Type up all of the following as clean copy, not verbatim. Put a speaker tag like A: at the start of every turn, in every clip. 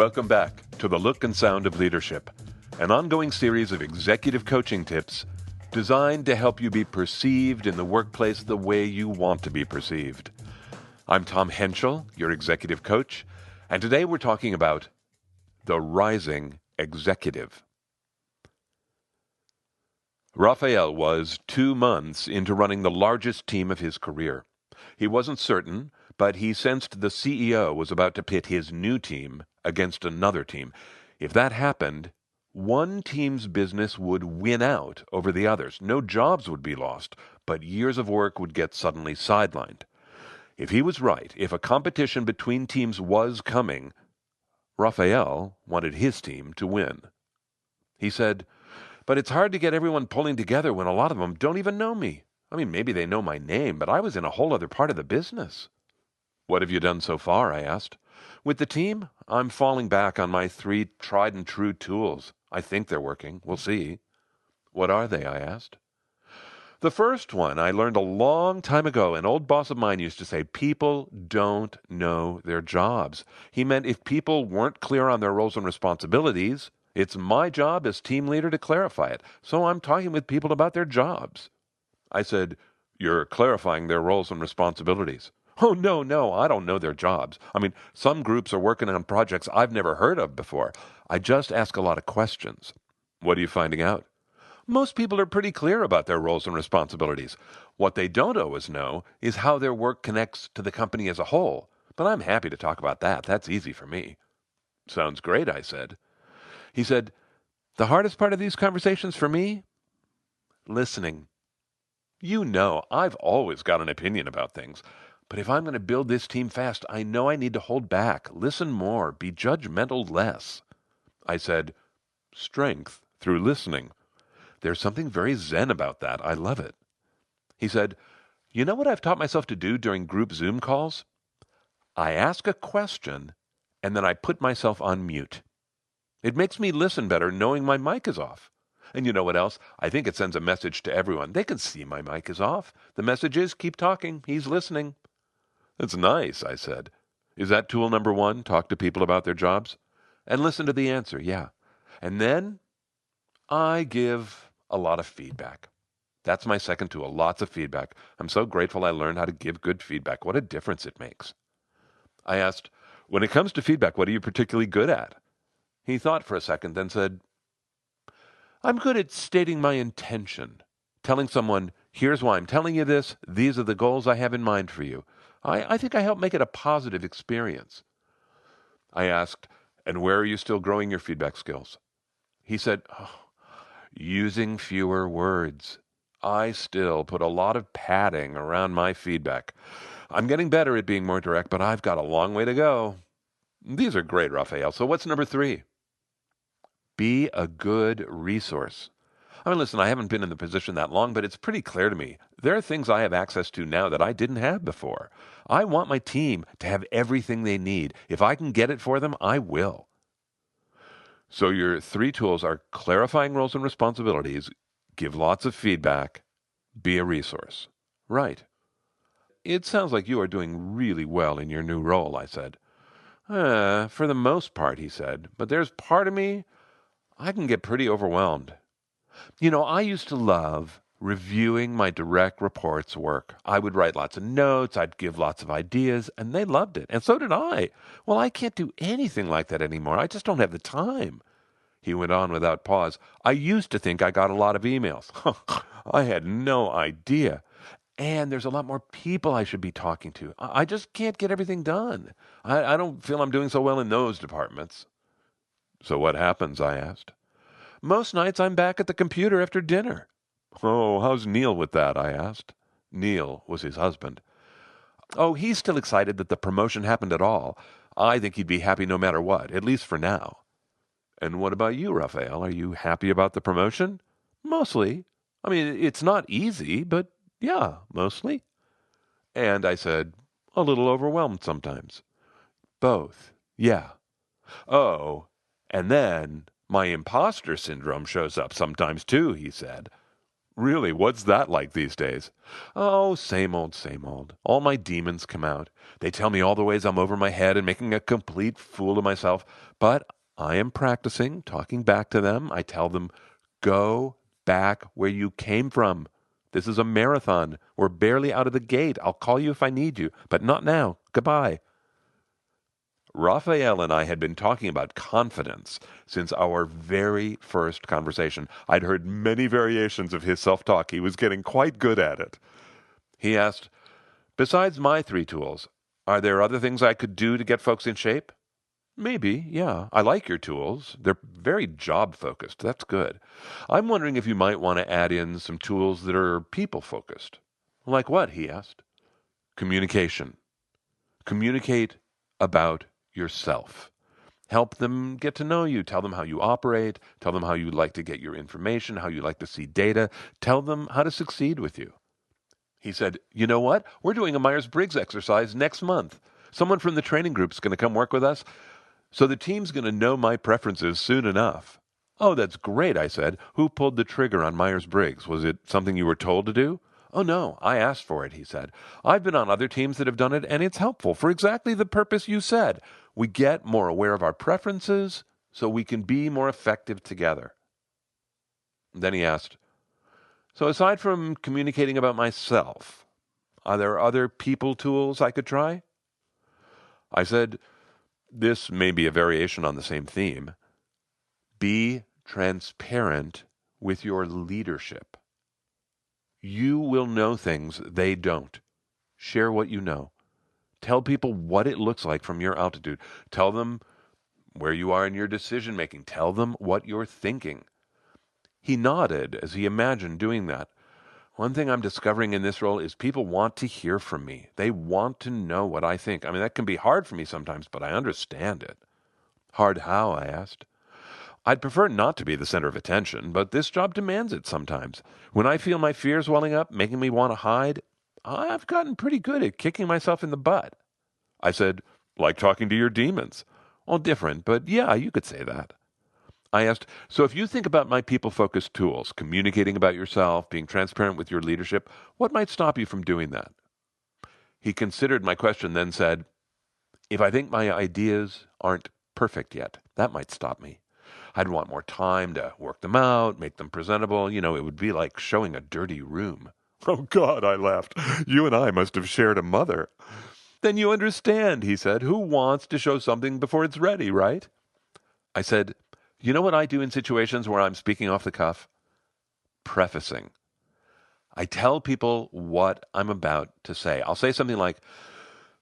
A: Welcome back to The Look and Sound of Leadership, an ongoing series of executive coaching tips designed to help you be perceived in the workplace the way you want to be perceived. I'm Tom Henschel, your executive coach, and today we're talking about the rising executive. Rafael was 2 months into running the largest team of his career. He wasn't certain, but he sensed the CEO was about to pit his new team against another team. If that happened, one team's business would win out over the others. No jobs would be lost, but years of work would get suddenly sidelined. If he was right, if a competition between teams was coming, Rafael wanted his team to win. He said, "But it's hard to get everyone pulling together when a lot of them don't even know me. I mean, maybe they know my name, but I was in a whole other part of the business." "What have you done so far?" I asked. "With the team, I'm falling back on my 3 tried-and-true tools. I think they're working. We'll see." "What are they?" I asked. "The first one I learned a long time ago. An old boss of mine used to say, people don't know their jobs. He meant if people weren't clear on their roles and responsibilities, it's my job as team leader to clarify it. So I'm talking with people about their jobs." I said, "You're clarifying their roles and responsibilities." "Oh, no, I don't know their jobs. I mean, some groups are working on projects I've never heard of before. I just ask a lot of questions." "What are you finding out?" "Most people are pretty clear about their roles and responsibilities. What they don't always know is how their work connects to the company as a whole. But I'm happy to talk about that. That's easy for me." "Sounds great," I said. He said, "The hardest part of these conversations for me? Listening. You know, I've always got an opinion about things. But if I'm going to build this team fast, I know I need to hold back, listen more, be judgmental less." I said, "Strength through listening. There's something very zen about that. I love it." He said, "You know what I've taught myself to do during group Zoom calls? I ask a question, and then I put myself on mute. It makes me listen better knowing my mic is off. And you know what else? I think it sends a message to everyone. They can see my mic is off. The message is, keep talking. He's listening." "That's nice," I said. "Is that tool number 1, talk to people about their jobs?" "And listen to the answer, yeah. And then I give a lot of feedback. That's my second tool, lots of feedback. I'm so grateful I learned how to give good feedback. What a difference it makes." I asked, "When it comes to feedback, what are you particularly good at?" He thought for a second, then said, "I'm good at stating my intention, telling someone, here's why I'm telling you this, these are the goals I have in mind for you. I think I help make it a positive experience." I asked, "And where are you still growing your feedback skills?" He said, "Using fewer words. I still put a lot of padding around my feedback. I'm getting better at being more direct, but I've got a long way to go." These are great, Rafael. So what's number 3? Be a good resource. I mean, listen, I haven't been in the position that long, but it's pretty clear to me. There are things I have access to now that I didn't have before. I want my team to have everything they need. If I can get it for them, I will. So your 3 tools are clarifying roles and responsibilities, give lots of feedback, be a resource. Right. It sounds like you are doing really well in your new role, I said. For the most part, he said, but there's part of me I can get pretty overwhelmed. You know, I used to love reviewing my direct reports' work. I would write lots of notes, I'd give lots of ideas, and they loved it. And so did I. Well, I can't do anything like that anymore. I just don't have the time." He went on without pause. "I used to think I got a lot of emails. I had no idea. And there's a lot more people I should be talking to. I just can't get everything done. I don't feel I'm doing so well in those departments." "So what happens?" I asked. "Most nights I'm back at the computer after dinner." "Oh, how's Neil with that?" I asked. Neil was his husband. "Oh, he's still excited that the promotion happened at all. I think he'd be happy no matter what, at least for now." "And what about you, Rafael? Are you happy about the promotion?" "Mostly. I mean, it's not easy, but yeah, mostly." "And," I said, "a little overwhelmed sometimes." "Both. Yeah. Oh, and then my imposter syndrome shows up sometimes too," he said. Really, what's that like these days? Oh, same old, same old. All my demons come out. They tell me all the ways I'm over my head and making a complete fool of myself. But I am practicing talking back to them. I tell them, go back where you came from. This is a marathon. We're barely out of the gate. I'll call you if I need you, but not now. Goodbye. Rafael and I had been talking about confidence since our very first conversation. I'd heard many variations of his self-talk. He was getting quite good at it. He asked, besides my three tools, are there other things I could do to get folks in shape? Maybe, yeah. I like your tools. They're very job-focused. That's good. I'm wondering if you might want to add in some tools that are people-focused. Like what? He asked. Communication. Communicate about yourself. Help them get to know you. Tell them how you operate. Tell them how you like to get your information, how you like to see data. Tell them how to succeed with you. He said, you know what? We're doing a Myers-Briggs exercise next month. Someone from the training group is going to come work with us. So the team's going to know my preferences soon enough. Oh, that's great, I said. Who pulled the trigger on Myers-Briggs? Was it something you were told to do? Oh, no, I asked for it, he said. I've been on other teams that have done it, and it's helpful for exactly the purpose you said. We get more aware of our preferences so we can be more effective together. Then he asked, so aside from communicating about myself, are there other people tools I could try? I said, this may be a variation on the same theme. Be transparent with your leadership. You will know things they don't. Share what you know. Tell people what it looks like from your altitude. Tell them where you are in your decision making. Tell them what you're thinking. He nodded as he imagined doing that. One thing I'm discovering in this role is people want to hear from me. They want to know what I think. I mean, that can be hard for me sometimes, but I understand it. Hard how? I asked. I'd prefer not to be the center of attention, but this job demands it sometimes. When I feel my fears welling up, making me want to hide, I've gotten pretty good at kicking myself in the butt. I said, like talking to your demons. Well, different, but yeah, you could say that. I asked, so if you think about my people-focused tools, communicating about yourself, being transparent with your leadership, what might stop you from doing that? He considered my question, then said, if I think my ideas aren't perfect yet, that might stop me. I'd want more time to work them out, make them presentable. You know, it would be like showing a dirty room. Oh, God, I laughed. You and I must have shared a mother. Then you understand, he said. Who wants to show something before it's ready, right? I said, you know what I do in situations where I'm speaking off the cuff? Prefacing. I tell people what I'm about to say. I'll say something like,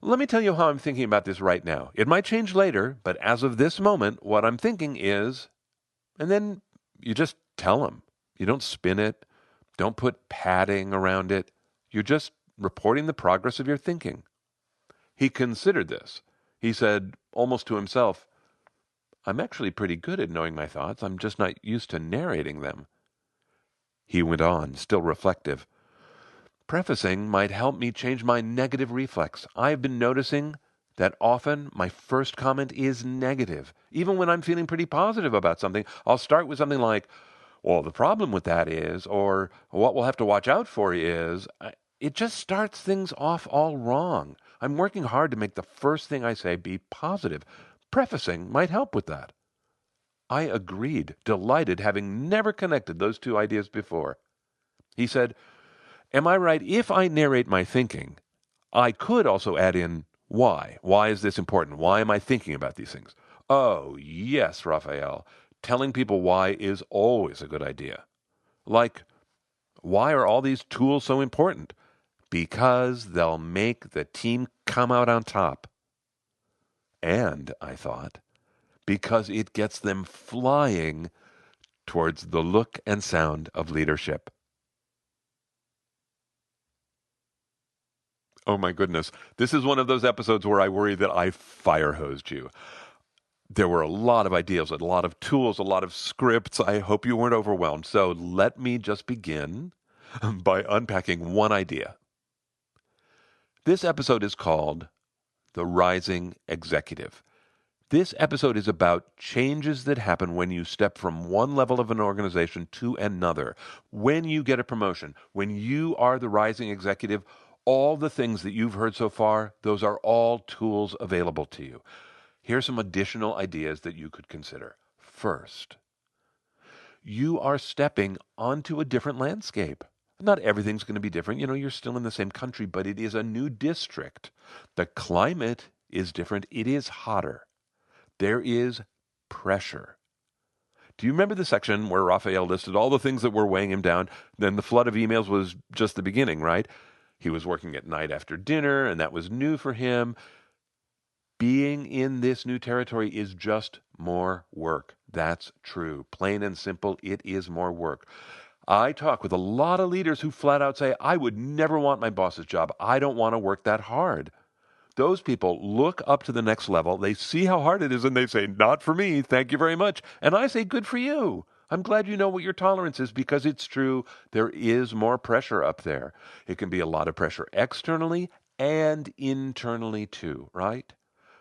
A: let me tell you how I'm thinking about this right now. It might change later, but as of this moment, what I'm thinking is, and then you just tell them. You don't spin it. Don't put padding around it. You're just reporting the progress of your thinking. He considered this. He said, almost to himself, I'm actually pretty good at knowing my thoughts. I'm just not used to narrating them. He went on, still reflective. Prefacing might help me change my negative reflex. I've been noticing that often my first comment is negative. Even when I'm feeling pretty positive about something, I'll start with something like, well, the problem with that is, or what we'll have to watch out for is, it just starts things off all wrong. I'm working hard to make the first thing I say be positive. Prefacing might help with that. I agreed, delighted, having never connected those two ideas before. He said, am I right if I narrate my thinking? I could also add in why. Why is this important? Why am I thinking about these things? Oh, yes, Rafael. Telling people why is always a good idea. Like, why are all these tools so important? Because they'll make the team come out on top. And, I thought, because it gets them flying towards the look and sound of leadership. Oh my goodness. This is one of those episodes where I worry that I fire-hosed you. There were a lot of ideas, a lot of tools, a lot of scripts. I hope you weren't overwhelmed. So let me just begin by unpacking one idea. This episode is called The Rising Executive. This episode is about changes that happen when you step from one level of an organization to another. When you get a promotion, when you are the rising executive, all the things that you've heard so far, those are all tools available to you. Here's some additional ideas that you could consider. First, you are stepping onto a different landscape. Not everything's going to be different. You're still in the same country, but it is a new district. The climate is different. It is hotter. There is pressure. Do you remember the section where Rafael listed all the things that were weighing him down? Then the flood of emails was just the beginning, right? He was working at night after dinner, and that was new for him. Being in this new territory is just more work. That's true. Plain and simple, it is more work. I talk with a lot of leaders who flat out say, I would never want my boss's job. I don't want to work that hard. Those people look up to the next level. They see how hard it is, and they say, not for me. Thank you very much. And I say, good for you. I'm glad you know what your tolerance is, because it's true. There is more pressure up there. It can be a lot of pressure externally and internally too, right?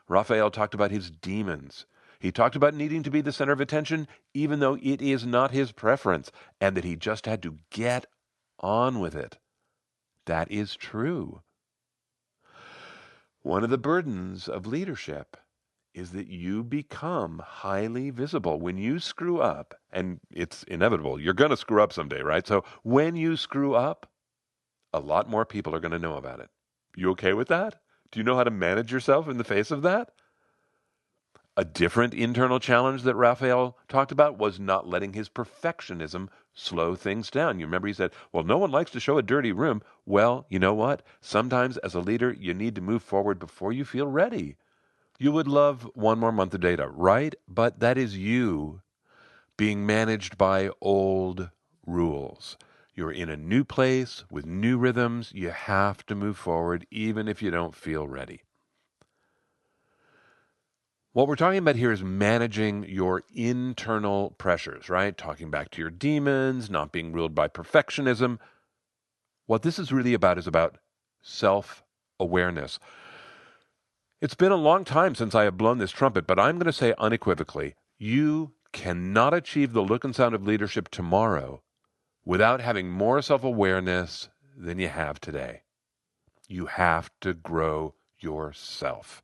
A: Rafael talked about his demons. He talked about needing to be the center of attention, even though it is not his preference, and that he just had to get on with it. That is true. One of the burdens of leadership is that you become highly visible. When you screw up, and it's inevitable, you're going to screw up someday, right? So when you screw up, a lot more people are going to know about it. You okay with that? Do you know how to manage yourself in the face of that? A different internal challenge that Rafael talked about was not letting his perfectionism slow things down. You remember he said, well, no one likes to show a dirty room. Well, you know what? Sometimes as a leader, you need to move forward before you feel ready. You would love one more month of data, right? But that is you being managed by old rules. You're in a new place with new rhythms. You have to move forward even if you don't feel ready. What we're talking about here is managing your internal pressures, right? Talking back to your demons, not being ruled by perfectionism. What this is really about is about self-awareness. It's been a long time since I have blown this trumpet, but I'm going to say unequivocally, you cannot achieve the look and sound of leadership tomorrow without having more self-awareness than you have today. You have to grow yourself.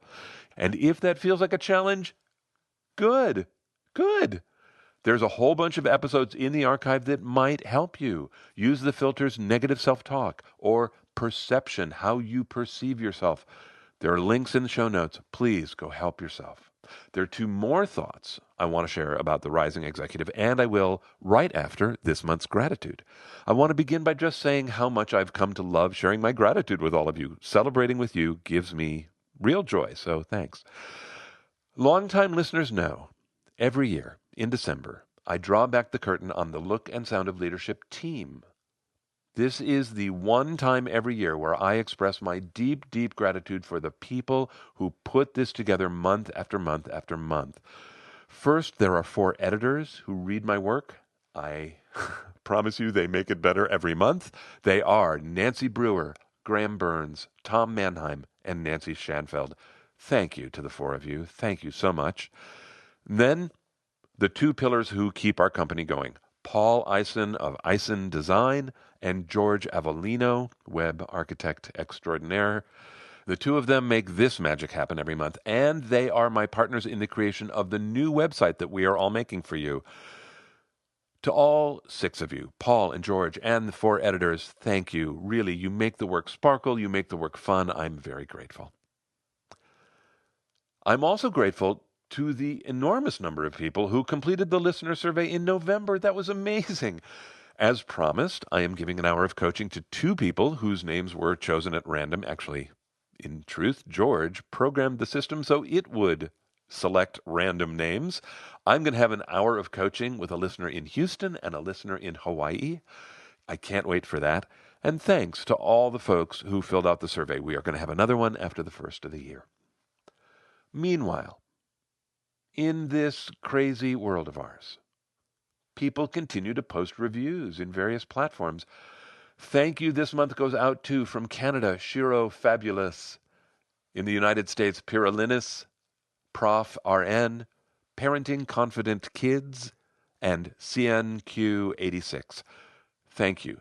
A: And if that feels like a challenge, good. There's a whole bunch of episodes in the archive that might help you. Use the filters negative self-talk or perception, how you perceive yourself. There are links in the show notes. Please go help yourself. There are two more thoughts I want to share about the rising executive, and I will right after this month's gratitude. I want to begin by just saying how much I've come to love sharing my gratitude with all of you. Celebrating with you gives me real joy, so thanks. Longtime listeners know, every year in December, I draw back the curtain on the Look and Sound of Leadership team. This is the one time every year where I express my deep, deep gratitude for the people who put this together month after month after month. First, there are 4 editors who read my work. I promise you they make it better every month. They are Nancy Brewer, Graham Burns, Tom Mannheim, and Nancy Schanfeld. Thank you to the 4 of you. Thank you so much. Then, the 2 pillars who keep our company going. Paul Eisen of Eisen Design and George Avellino, web architect extraordinaire. The 2 of them make this magic happen every month, and they are my partners in the creation of the new website that we are all making for you. To all 6 of you, Paul and George and the 4 editors, thank you. Really, you make the work sparkle, you make the work fun. I'm very grateful. I'm also grateful to the enormous number of people who completed the listener survey in November. That was amazing. As promised, I am giving an hour of coaching to 2 people whose names were chosen at random. Actually, in truth, George programmed the system so it would select random names. I'm going to have an hour of coaching with a listener in Houston and a listener in Hawaii. I can't wait for that. And thanks to all the folks who filled out the survey. We are going to have another one after the first of the year. Meanwhile, in this crazy world of ours, people continue to post reviews in various platforms. Thank you this month goes out to, from Canada, Shiro Fabulous. In the United States, Pyralinis. Prof. RN, Parenting Confident Kids, and CNQ86. Thank you.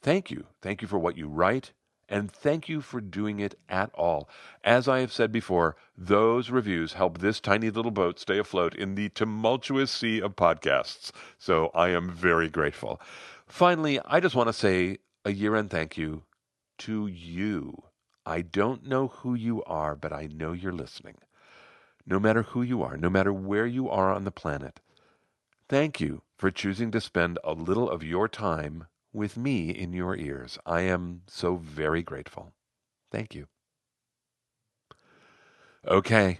A: Thank you. Thank you for what you write, and thank you for doing it at all. As I have said before, those reviews help this tiny little boat stay afloat in the tumultuous sea of podcasts. So I am very grateful. Finally, I just want to say a year-end thank you to you. I don't know who you are, but I know you're listening. No matter who you are, no matter where you are on the planet, thank you for choosing to spend a little of your time with me in your ears. I am so very grateful. Thank you. Okay,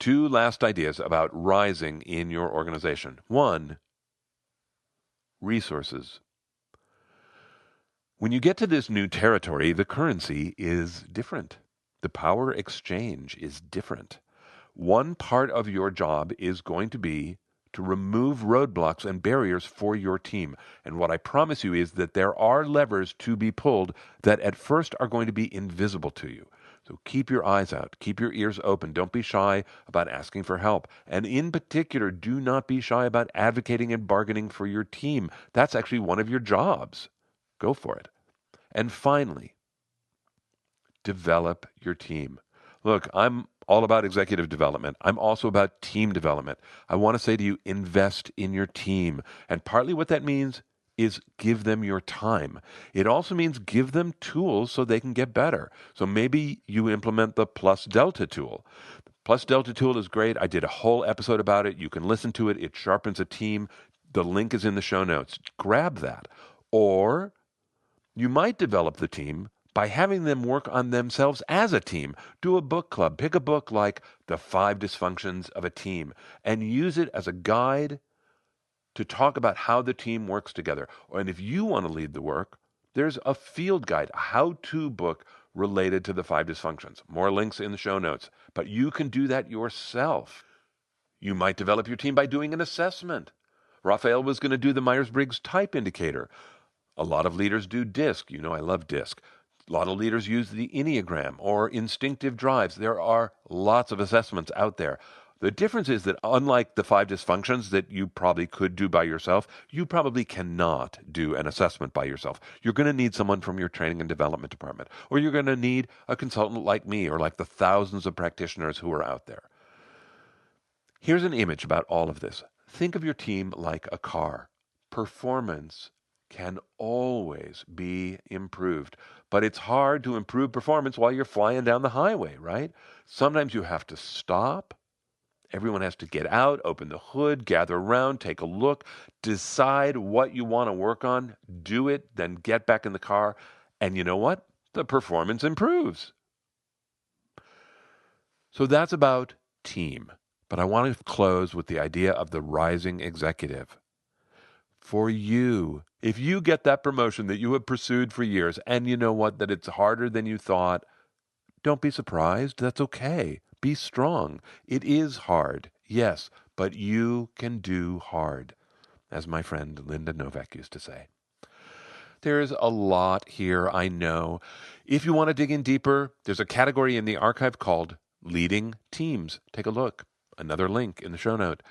A: 2 last ideas about rising in your organization. 1, resources. When you get to this new territory, the currency is different. The power exchange is different. One part of your job is going to be to remove roadblocks and barriers for your team. And what I promise you is that there are levers to be pulled that at first are going to be invisible to you. So keep your eyes out, keep your ears open. Don't be shy about asking for help. And in particular, do not be shy about advocating and bargaining for your team. That's actually one of your jobs. Go for it. And finally, develop your team. Look, I'm all about executive development. I'm also about team development. I want to say to you, invest in your team. And partly what that means is give them your time. It also means give them tools so they can get better. So maybe you implement the Plus Delta tool. The Plus Delta tool is great. I did a whole episode about it. You can listen to it. It sharpens a team. The link is in the show notes. Grab that. Or you might develop the team by having them work on themselves as a team. Do a book club. Pick a book like The Five Dysfunctions of a Team and use it as a guide to talk about how the team works together. And if you want to lead the work, there's a field guide, a how-to book related to the Five Dysfunctions. More links in the show notes. But you can do that yourself. You might develop your team by doing an assessment. Rafael was going to do the Myers-Briggs Type Indicator. A lot of leaders do DISC. You know I love DISC. A lot of leaders use the Enneagram or instinctive drives. There are lots of assessments out there. The difference is that unlike the 5 dysfunctions that you probably could do by yourself, you probably cannot do an assessment by yourself. You're going to need someone from your training and development department, or you're going to need a consultant like me or like the thousands of practitioners who are out there. Here's an image about all of this. Think of your team like a car. Performance can always be improved. But it's hard to improve performance while you're flying down the highway, right? Sometimes you have to stop. Everyone has to get out, open the hood, gather around, take a look, decide what you want to work on, do it, then get back in the car. And you know what? The performance improves. So that's about team. But I want to close with the idea of the rising executive. For you, if you get that promotion that you have pursued for years, and you know what, that it's harder than you thought, don't be surprised. That's okay. Be strong. It is hard, yes, but you can do hard, as my friend Linda Novak used to say. There's a lot here, I know. If you want to dig in deeper, there's a category in the archive called Leading Teams. Take a look. Another link in the show note.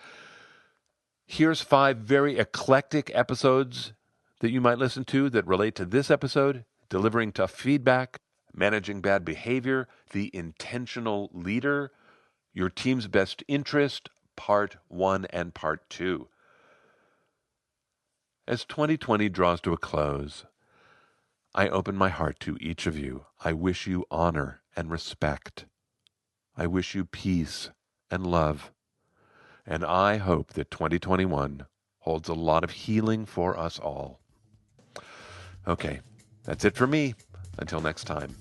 A: Here's 5 very eclectic episodes that you might listen to that relate to this episode: delivering tough feedback, managing bad behavior, the intentional leader, your team's best interest, part 1 and part 2. As 2020 draws to a close, I open my heart to each of you. I wish you honor and respect. I wish you peace and love. And I hope that 2021 holds a lot of healing for us all. Okay, that's it for me. Until next time,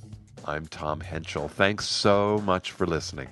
A: I'm Tom Henschel. Thanks so much for listening.